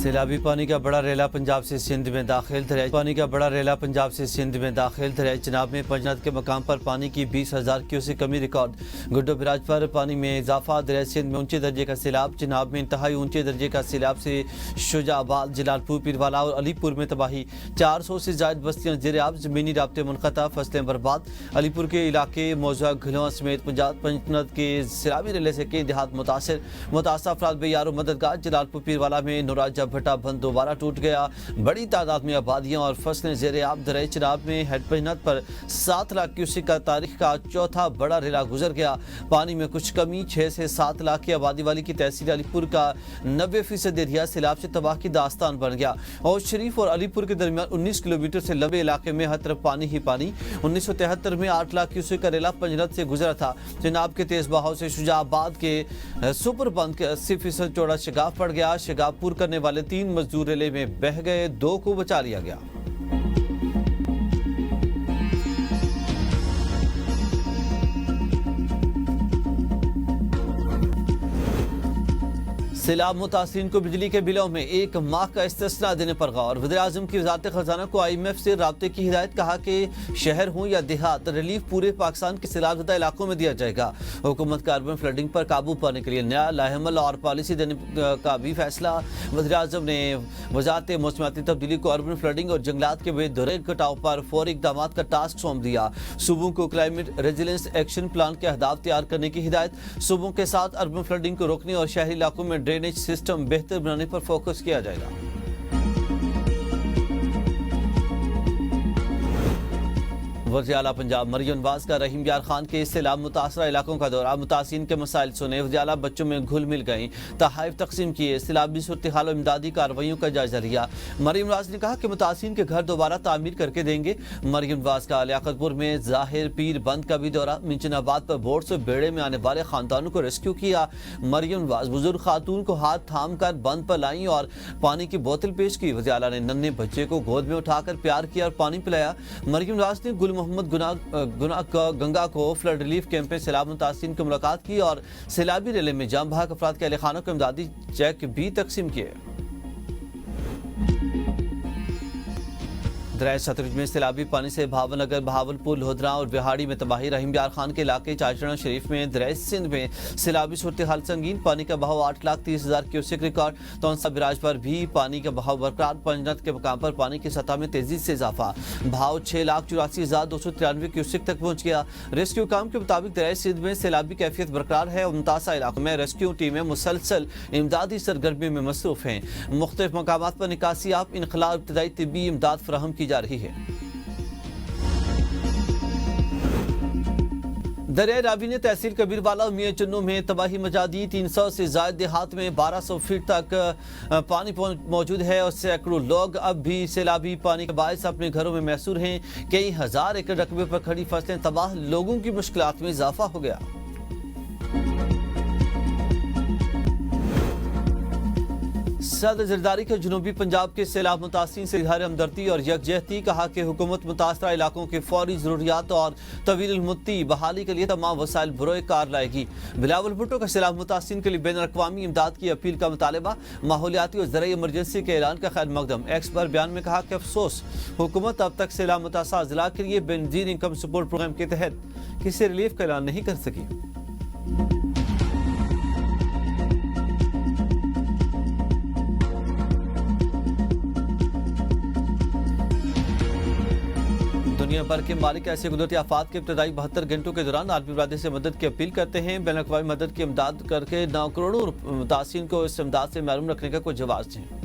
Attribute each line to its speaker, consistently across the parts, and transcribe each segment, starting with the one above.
Speaker 1: सैलाबी पानी का बड़ा रेला पंजाब से सिंध में दाखिल। दरियाई पानी का बड़ा रेला पंजाब से सिंध में दाखिल। दरियाई चिनाब में पंजनद के मकाम पर पानी की 20,000 क्यूसेक कमी रिकॉर्ड। गुड्डो बिराज पर पानी में इजाफा। दरियाई सिंध में ऊंचे दर्जे का सैलाब। चिनाब में इंतहाई ऊंचे दर्जे का सैलाब से शुजाबाद, जलालपुर, पीरवाला और अलीपुर में तबाही। 400 से ज्यादा बस्तियां ज़ेर-ए-आब, जमीनी राब्ते मुनक़ता, फसलें बर्बाद। अलीपुर के इलाके मौजूदा घिलौं समेत पंजनद के सैलाबी रेले से कई देहात मुतासर अफराद बेयारो मददगार। जलालपुर पीरवाला में नूराजा भट्टा बंद दोबारा टूट गया। बड़ी तादाद में आबादियां और फसलें ज़ेर-ए-आब। दरियाई चिनाब में हेड पंजनद पर 7 लाख क्यूसेक का तारीख का चौथा बड़ा रेला गुजर गया। पानी में कुछ कमी। 6 से 7 लाख की आबादी वाली की तहसील अलीपुर का 90% एरिया सैलाब से तबाह की दास्तान बन गया। और शरीफ और अलीपुर के दरमियान 19 किलोमीटर से लंबे इलाके में हर तरफ पानी ही पानी। 1973 में 8 लाख क्यूसेक का रेला पंजनद से गुजरा था। चिनाब के तेज बहाव से शुजाबाद के सुपर बंद के 80% चौड़ा शिगाफ पड़ गया। शिगाफ पूर करने वाले 3 मजदूर रेले में बह गए, 2 को बचा लिया गया। सैलाब मुतासिरीन को बिजली के बिलों में 1 माह का इस्तिस्ना देने पर गौर। वज़ीर-ए-आज़म की वज़ारत खजाना को IMF से राब्ते की हिदायत। कहा कि शहर हो या देहात, रिलीफ पूरे पाकिस्तान के सैलाबज़दा इलाकों में दिया जाएगा। हुकूमत का अर्बन फ्लडिंग पर काबू पाने के लिए नया लाहेमल और पॉलिसी देने का भी फैसला। वज़ीर-ए-आज़म ने वज़ारत मौसमियाती तब्दीली को अर्बन फ्लडिंग और जंगलात के बेदरे कटाव पर फौरी इक़दाम का टास्क सौंप दिया। सूबों को क्लाइमेट रेजिलेंस एक्शन प्लान के अहदाफ तैयार करने की हिदायत। सूबों के साथ अर्बन फ्लडिंग को रोकने और शहरी इलाकों में ड्रेनेज सिस्टम बेहतर बनाने पर फोकस किया जाएगा। वज़ीर आला पंजाब मरियम नवाज का रहीम यार खान के सैलाब मुतासरा इलाकों का दौरा। मुतासिरीन के मसाइल सुने। वज़ीर आला बच्चों में घुल मिल गई, तहाइफ तकसीम किए, सैलाबी सूरत हाल और इमदादी कार्रवाइयों का जायजा लिया। मरियम नवाज ने कहा कि मुतासिरीन के घर दोबारा तामीर करके देंगे। मरियम नवाज का लियाकतपुर में ज़ाहिर पीर बंद का भी दौरा। मिंचनाबाद पर बोट से बेड़े में आने वाले खानदानों को रेस्क्यू किया। मरियम नवाज बुजुर्ग खातून को हाथ थाम कर बंद पर लाई और पानी की बोतल पेश की। वज़ीर आला ने नन्हे बच्चे को गोद में उठाकर प्यार किया और पानी पिलाया। मरियम नवाज ने गुल मोहम्मद गंगा को फ्लड रिलीफ कैंप में सैलाब मुतासिरीन की मुलाकात की और सैलाबी रेले में जाम बहक अफराद के अहले खानों को इमदादी चेक भी तकसीम किए। दरियाई सतलुज में सैलाबी पानी से भावनगर, बहावलपुर, लोहदरा और बिहाड़ी में तबाही। रहीम यार खान के इलाके चाचड़ा शरीफ में दरियाई सिंध में सैलाबी सूरत हाल संगीन। पानी का बहाव 8,30,000 क्यूसेक रिकॉर्ड। तौंसा बिराज पर भी पानी का बहाव बरकरार। पंजनद के मकाम पर पानी की सतह में तेजी से इजाफा। भाव 6,84,293 क्यूसेक तक पहुंच गया। रेस्क्यू काम के मुताबिक दरियाई सिंध में सैलाबी कैफियत बरकरार है और मुतासा इलाकों में रेस्क्यू टीमें मुसलसल इमदादी सरगर्मी में मसरूफ हैं। मुख्तलिफ मकामात पर निकासियाब इनखला इब्तदाई तिब्बी इमदाद फराहम की जा रही है। दरिया रावी ने तहसील कबीरवाला और मियां चन्नू में तबाही मचा दी। 300 से ज्यादा देहात में 1200 फीट तक पानी मौजूद है और सैकड़ों लोग अब भी सैलाबी पानी के बायस अपने घरों में महसूर हैं। कई हजार एकड़ रकबे पर खड़ी फसलें तबाह। लोगों की मुश्किलात में इजाफा हो गया। सदर जरदारी के जनूबी पंजाब के सैलाब मुतासिरीन से इज़हार हमदर्दी और यकजहती। कहा कि हुकूमत मुतासरा इलाकों के फौरी जरूरियात और तवील मुद्दती बहाली के लिए तमाम वसाइल बरोए कार लाएगी। बिलावल भुट्टो का सैलाब मुतासिरीन के लिए बैन अक़वामी इमदाद की अपील का मुतालबा। माहौलियाती और ज़राई इमरजेंसी के ऐलान का खैर मकदम। एक्स पर बयान में कहा कि अफसोस हुकूमत अब तक सैलाब मुतासरा जिला के लिए बेनजीर इनकम सपोर्ट प्रोग्राम के तहत किसी रिलीफ का ऐलान नहीं कर सकी। दुनिया भर के मालिक ऐसे कुदरती आफात के इब्तदाई 72 घंटों के दौरान आलमी बरादरी से मदद की अपील करते हैं। बैन अक़वामी मदद की इमदाद करके 9 करोड़ मुतासिरीन को इस इमदाद से महरूम रखने का कोई जवाब दें।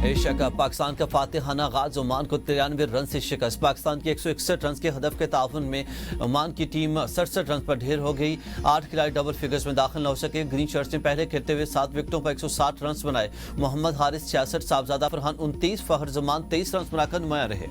Speaker 1: एशिया का पाकिस्तान का फातिहाना आगाज। ओमान को 93 रन से शिकस्त। पाकिस्तान की 161 रन के हदफ के ताउन में ओमान की टीम 67 रन पर ढेर हो गई। 8 खिलाड़ी डबल फिगर्स में दाखिल न हो सके। ग्रीन शर्ट्स ने पहले खेलते हुए 7 विकेटों पर 160 रन बनाए। मोहम्मद हारिस 66, साहबजादा फरहान 29, फखर जमान 23 रन बनाकर नुमाया रहे।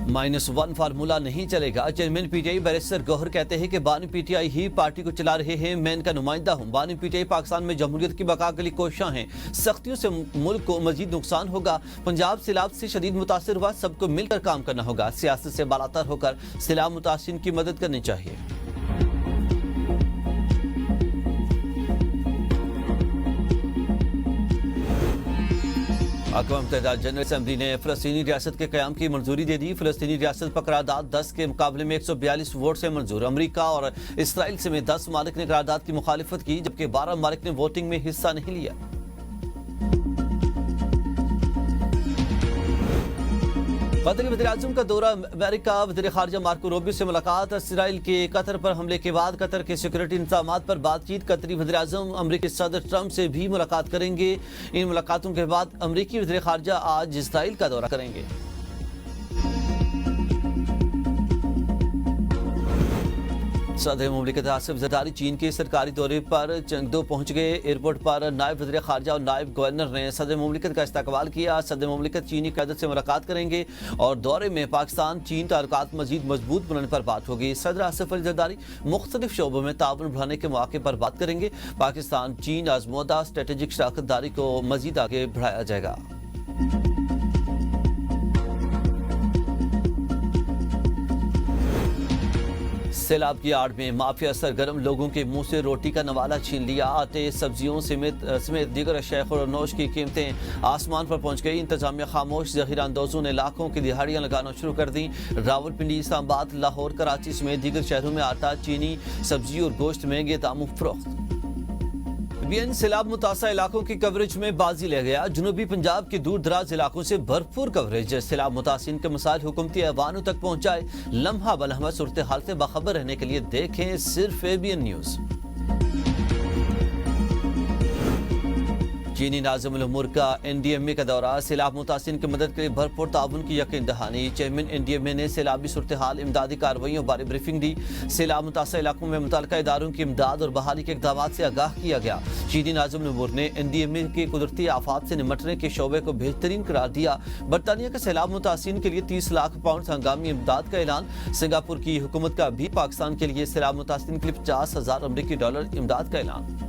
Speaker 1: -1 फार्मूला नहीं चलेगा। चेयरमैन PTI बैरिस्टर गौहर कहते हैं कि बानी PTI ही पार्टी को चला रहे हैं। मैं इनका नुमाइंदा हूँ। बानी PTI पाकिस्तान में जमहूरियत की बका के लिए कोशिशां हैं। सख्तियों से मुल्क को मजीद नुकसान होगा। पंजाब सैलाब से शदीद मुतासर हुआ। सबको मिलकर काम करना होगा। सियासत से बालातर होकर सैलाब मुतासिरीन की मदद करनी चाहिए। अक़वाम मुत्तहिदा जनरल असम्बली ने फ़लस्तीनी रियासत के क़याम की मंजूरी दे दी। फ़लस्तीनी रियासत पर करारदाद 10 के मुकाबले में 142 वोट से मंजूर। अमरीका और इसराइल समेत 10 ममालिक ने करारदाद की मुखालिफत की, जबकि 12 ममालिक ने वोटिंग में हिस्सा नहीं लिया। कतर वज़ीर-ए-आज़म का दौरा अमेरिका। वज़ीर ख़ारिजा मार्को रूबियो से मुलाकात। इसराइल के कतर पर हमले के बाद कतर के सिक्योरिटी इंतज़ामात पर बातचीत। कतरी वज़ीर-ए-आज़म अमरीकी सदर ट्रंप से भी मुलाकात करेंगे। इन मुलाकातों के बाद अमरीकी वज़ीर ख़ारिजा आज इसराइल का दौरा करेंगे। सदर मुमलिकत आसिफ ज़रदारी चीन के सरकारी दौरे पर चंगदो पहुंच गए। एयरपोर्ट पर नायब वज़ीर ख़ारिजा और नायब गवर्नर ने सदर मुमलिकत का इस्तकबाल किया। सदर मुमलिकत चीनी क़यादत से मुलाकात करेंगे और दौरे में पाकिस्तान चीन ताल्लुकात मज़ीद मजबूत बनाने पर बात होगी। सदर आसिफ अली ज़रदारी मुख्तलिफ शोबों में ताउन बढ़ाने के मौके पर बात करेंगे। पाकिस्तान चीन आज़मूदा स्ट्रेटेजिक शराकतदारी को मज़ीद आगे बढ़ाया जाएगा। सैलाब की आड़ में माफिया सरगर्म लोगों के मुंह से रोटी का नवाला छीन लिया। आटे, सब्जियों समेत दीगर अशिया खुरनोश की कीमतें आसमान पर पहुंच गई। इंतजामिया खामोश। जहीरा अंदोजों ने लाखों की दिहाड़ियां लगाना शुरू कर दी। रावलपिंडी, इस्लामाबाद, लाहौर, कराची समेत दीगर शहरों में आटा, चीनी, सब्जी और गोश्त महंगे दामों फरोख्त। बीएन सैलाब मुतासा इलाकों की कवरेज में बाजी ले गया। जनूबी पंजाब के दूर दराज इलाकों से भरपूर कवरेज। सैलाब मुतासिन के मसाइल हुकूमती ऐवानों तक पहुंचाए। लम्हा बलम्हा सूरत हाल से बाखबर रहने के लिए देखें सिर्फ एबीएन न्यूज। चीनी नाज़िम उल उमूर का एनडीएमए का दौरा। सैलाब मुतासिन की मदद के लिए भरपूर ताउन की यकीन दहानी। चेयरमैन एनडीएमए ने सैलाबी सूरत हाल, इमदादी कार्रवाइयों बारे ब्रीफिंग दी। सैलाब मुतासर इलाकों में मुतल्लिका इदारों की इमदाद और बहाली के इक़दामात से आगाह किया गया। चीनी नाज़िम उल उमूर ने एनडीएमए के कुदरती आफात से निमटने के शोबे को बेहतरीन करार दिया। बरतानिया के सैलाब मुतासिन के लिए 30 लाख पाउंड हंगामी इमदाद का ऐलान। सिंगापुर की हुकूमत का भी पाकिस्तान के लिए सैलाब मुतासिन के लिए $50,000 अमरीकी इमदाद का ऐलान।